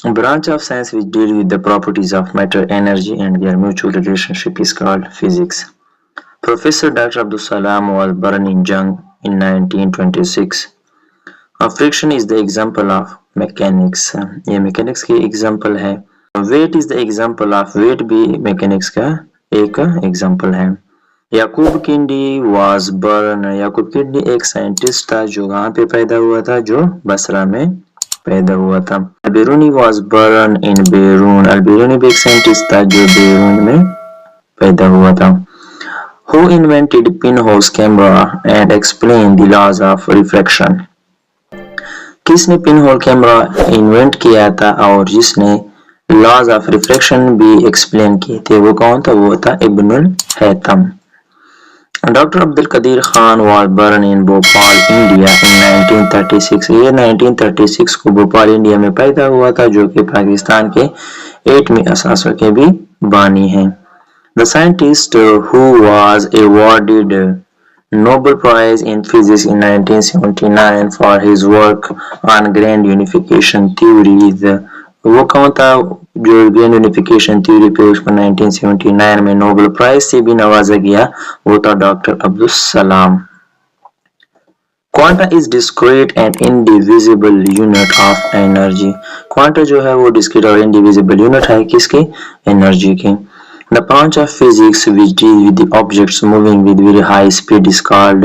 branch of science which deal with the properties of matter, energy, and their mutual relationship is called physics. Professor Dr. Abdul Salam was born in Jung in 1926. Friction is the example of mechanics. ये mechanics की example है. Weight is the example of weight भी mechanics का एक example है. याकूब किंडी was born. याकूब किंडी एक scientist था जो वहाँ पे पैदा हुआ था, जो बसरा में पैदा हुआ था. Al-Biruni was born in बेरून. Al-Biruni भी एक साइंटिस्ट था जो बेरून में पैदा हुआ था. Who invented pinhole camera and explained the laws of refraction? किसने पिनहोल कैमरा इन्वेंट किया था और जिसने लॉज ऑफ रिफ्लेक्शन भी एक्सप्लेन किए थे, वो कौन था? वो था Ibnul Haitham. Doctor Abdul Qadeer Khan was born in Bhopal India in 1936. ये 1936 को भोपाल इंडिया में पैदा हुआ था, जो कि पाकिस्तान के 8वीं असासों के भी बानी हैं. The scientist who was awarded Nobel Prize in Physics in 1979 for his work on grand unification theories. वो कौन था जो ग्रैंड यूनिफिकेशन थ्योरी पे उसको 1979 में नोबेल प्राइज से भी नवाजा गया? वो था doctor Abdul Salam. Quanta is discrete and indivisible unit of energy. Quanta जो है वो डिस्क्रीट और इंडिविजिबल यूनिट है किसकी? एनर्जी की. The branch of physics which deals with the objects moving with very high speed is called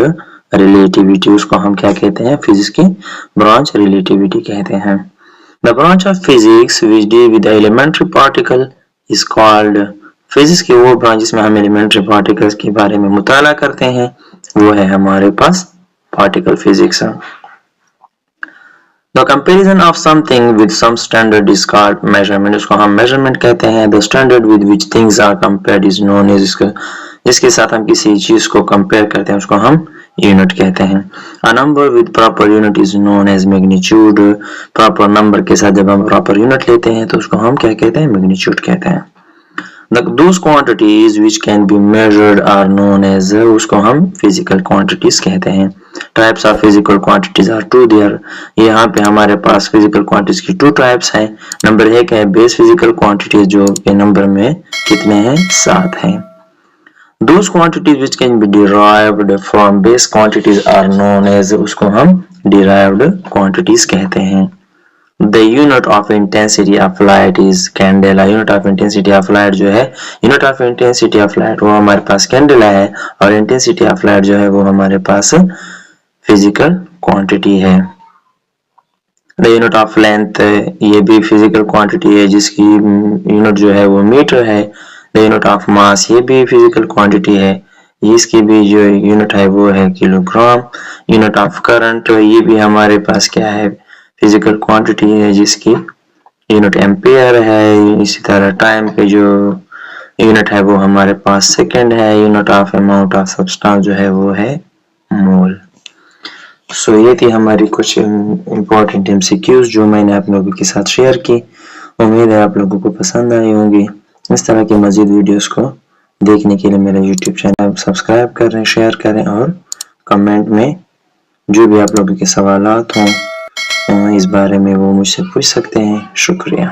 relativity. उसको हम क्या कहते हैं? फिजिक्स की ब्रांच relativity कहते हैं. The branch of physics which deals with the elementary particle is called physics की वो ब्रांच जिसमें हम elementary particles के बारे में मुताला करते हैं, वो है हमारे पास particle physics. The comparison of something with some standard is called measurement. उसको हम measurement कहते हैं. The standard with which things are compared is known as जिसके साथ हम किसी चीज को compare करते हैं उसको हम unit कहते हैं. A number with proper unit is known as magnitude. Proper number के साथ जब हम proper unit लेते हैं तो उसको हम क्या कहते हैं? magnitude कहते हैं. Those quantities which can be measured are known as उसको हम physical quantities कहते हैं. Types of physical quantities are two. There यहाँ पे हमारे पास physical quantities की two types हैं. नंबर एक है base physical quantities जो के नंबर में कितने हैं? 7 हैं. Those quantities which can be derived from base quantities are known as उसको हम derived quantities कहते हैं. The unit of intensity of light is candela. Unit of intensity of light जो है, unit of intensity of light वो हमारे पास candela है और intensity of light जो है वो हमारे पास physical quantity है. The unit of length ये भी physical quantity है जिसकी unit जो है वो मीटर है. The unit of mass ये भी physical quantity है, इसकी भी जो unit है वो है किलोग्राम. Unit of current ये भी हमारे पास क्या है? फिजिकल क्वांटिटी है जिसकी यूनिट एम्पियर है. इसी तरह टाइम पे जो यूनिट है वो हमारे पास सेकंड है. Unit of amount of substance जो है वो है मोल. सो ये थी हमारी कुछ इम्पोर्टेंट एमसीक्यूज जो मैंने आप लोगों के साथ शेयर की. उम्मीद है आप लोगों को पसंद आई होंगी. इस तरह की मजीद वीडियोस को देखने के लिए मेरा यूट्यूब चैनल सब्सक्राइब करें, शेयर करें और कमेंट में जो भी आप लोगों के सवालात हों इस बारे में वो मुझसे पूछ सकते हैं. शुक्रिया.